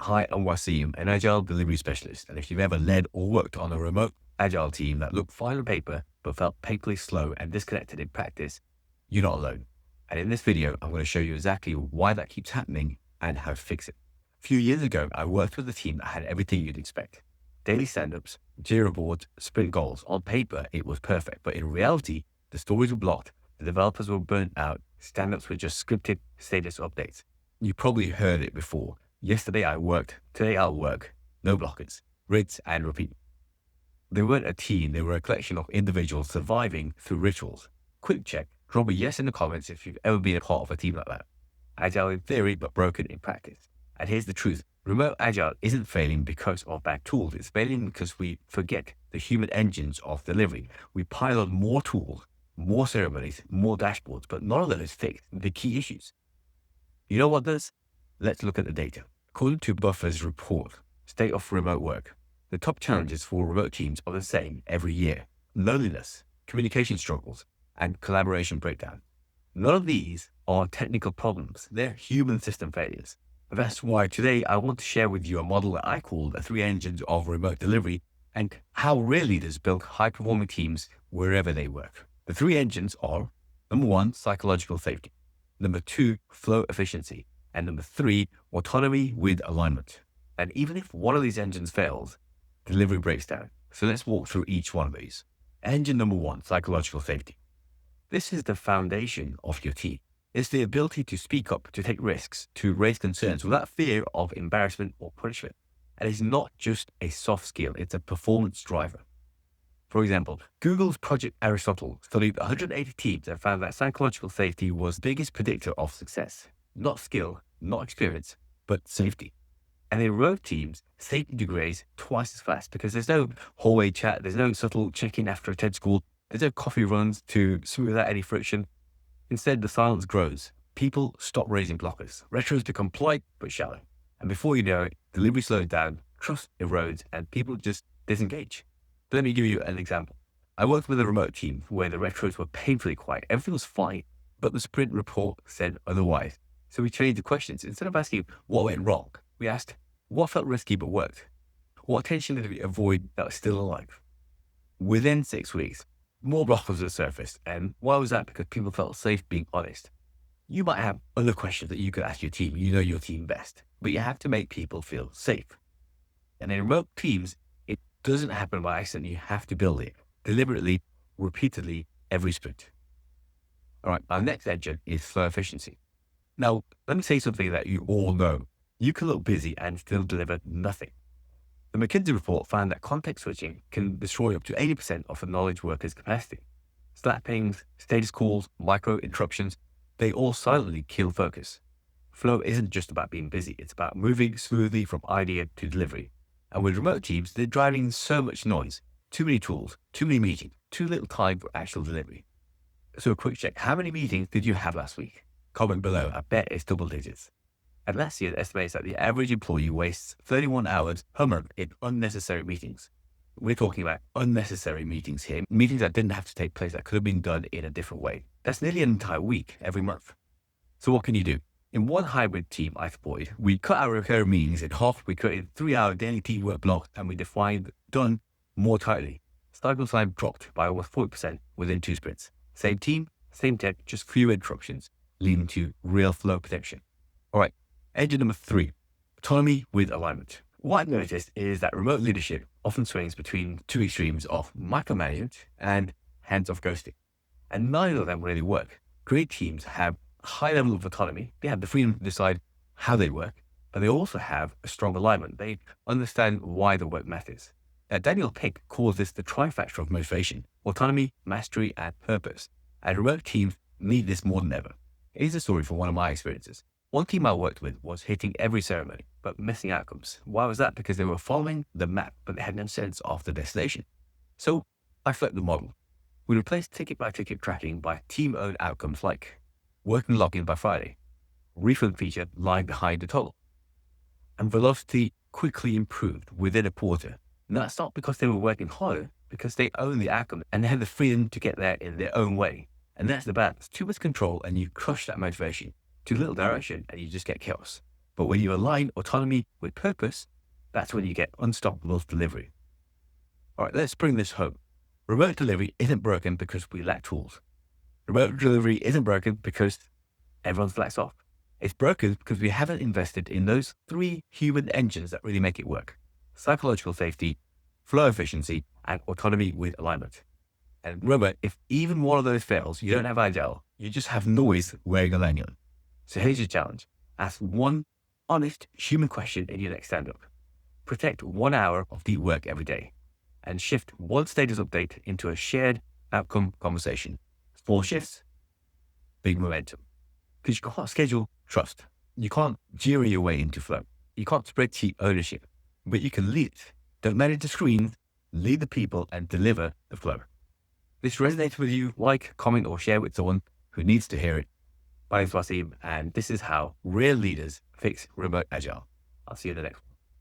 Hi, I'm Waseem, an Agile delivery specialist. And if you've ever led or worked on a remote Agile team that looked fine on paper, but felt painfully slow and disconnected in practice, you're not alone. And in this video, I'm going to show you exactly why that keeps happening and how to fix it. A few years ago, I worked with a team that had everything you'd expect. Daily stand-ups, Jira boards, sprint goals. On paper, it was perfect, but in reality, the stories were blocked, the developers were burnt out, stand-ups were just scripted status updates. You probably heard it before. Yesterday I worked, today I'll work. No blockers, rinse and repeat. They weren't a team, they were a collection of individuals surviving through rituals. Quick check, drop a yes in the comments if you've ever been a part of a team like that. Agile in theory, but broken in practice. And here's the truth, remote Agile isn't failing because of bad tools, it's failing because we forget the human engines of delivery. We pile on more tools, more ceremonies, more dashboards, but none of those fix the key issues. You know what does? Let's look at the data. According to Buffer's report, State of Remote Work, the top challenges for remote teams are the same every year. Loneliness, communication struggles, and collaboration breakdown. None of these are technical problems. They're human system failures. And that's why today I want to share with you a model that I call the three engines of remote delivery and how real leaders build high-performing teams wherever they work. The three engines are, number one, psychological safety. Number two, flow efficiency. And number three, autonomy with alignment. And even if one of these engines fails, delivery breaks down. So let's walk through each one of these. Engine number one, psychological safety. This is the foundation of your team. It's the ability to speak up, to take risks, to raise concerns without fear of embarrassment or punishment. And it's not just a soft skill, it's a performance driver. For example, Google's Project Aristotle studied 180 teams and found that psychological safety was the biggest predictor of success. Not skill, not experience, but safety. And in remote teams, safety degrades twice as fast because there's no hallway chat, there's no subtle check-in after a TED school, there's no coffee runs to smooth out any friction. Instead, the silence grows. People stop raising blockers. Retros become polite but shallow. And before you know it, delivery slows down, trust erodes, and people just disengage. Let me give you an example. I worked with a remote team where the retros were painfully quiet. Everything was fine, but the sprint report said otherwise. So we changed the questions. Instead of asking what went wrong, we asked what felt risky but worked. What tension did we avoid that was still alive? Within 6 weeks, more blockers had surfaced. And why was that? Because people felt safe being honest. You might have other questions that you could ask your team. You know your team best, but you have to make people feel safe. And in remote teams, it doesn't happen by accident. You have to build it deliberately, repeatedly, every sprint. All right, our next engine is flow efficiency. Now, let me say something that you all know. You can look busy and still deliver nothing. The McKinsey report found that context switching can destroy up to 80% of a knowledge worker's capacity. Slack pings, status calls, micro interruptions, they all silently kill focus. Flow isn't just about being busy, it's about moving smoothly from idea to delivery. And with remote teams, they're driving so much noise, too many tools, too many meetings, too little time for actual delivery. So a quick check, how many meetings did you have last week? Comment below, I bet it's double digits. And last year estimates that the average employee wastes 31 hours per month in unnecessary meetings. We're talking about unnecessary meetings here, meetings that didn't have to take place, that could have been done in a different way. That's nearly an entire week every month. So what can you do? In one hybrid team I supported, we cut our recurring meetings in half, we created 3-hour daily teamwork blocks, and we defined done more tightly. Cycle time dropped by almost 40% within 2 sprints. Same team, same tech, just fewer interruptions, leading to real flow protection. All right, engine number 3, autonomy with alignment. What I've noticed is that remote leadership often swings between two extremes of micromanagement and hands-off ghosting. And neither of them really work. Great teams have a high level of autonomy. They have the freedom to decide how they work, but they also have a strong alignment. They understand why the work matters. Daniel Pick calls this the trifactor of motivation: autonomy, mastery, and purpose. And remote teams need this more than ever. Here's a story from one of my experiences. One team I worked with was hitting every ceremony, but missing outcomes. Why was that? Because they were following the map, but they had no sense of the destination. So I flipped the model. We replaced ticket-by-ticket tracking by team-owned outcomes like working login by Friday, refund feature lying behind the total. And velocity quickly improved within a quarter. And that's not because they were working harder, because they own the outcome and they have the freedom to get there in their own way. And that's the balance. Too much control and you crush that motivation. Too little direction and you just get chaos. But when you align autonomy with purpose, that's when you get unstoppable delivery. All right, let's bring this home. Remote delivery isn't broken because we lack tools. Remote delivery isn't broken because everyone's flaxed off. It's broken because we haven't invested in those 3 human engines that really make it work: psychological safety, flow efficiency, and autonomy with alignment. And remember, if even one of those fails, you don't have Agile. You just have noise wearing a lanyard. So here's your challenge. Ask one honest human question in your next stand-up. Protect 1 hour of deep work every day, and shift one status update into a shared outcome conversation. Small shifts, big momentum. Because you can't schedule trust. You can't Jira your way into flow. You can't spreadsheet ownership, but you can lead it. Don't manage the screens, lead the people, and deliver the flow. If this resonates with you, like, comment, or share with someone who needs to hear it. My name's Waseem, and this is how real leaders fix remote agile. I'll see you in the next one.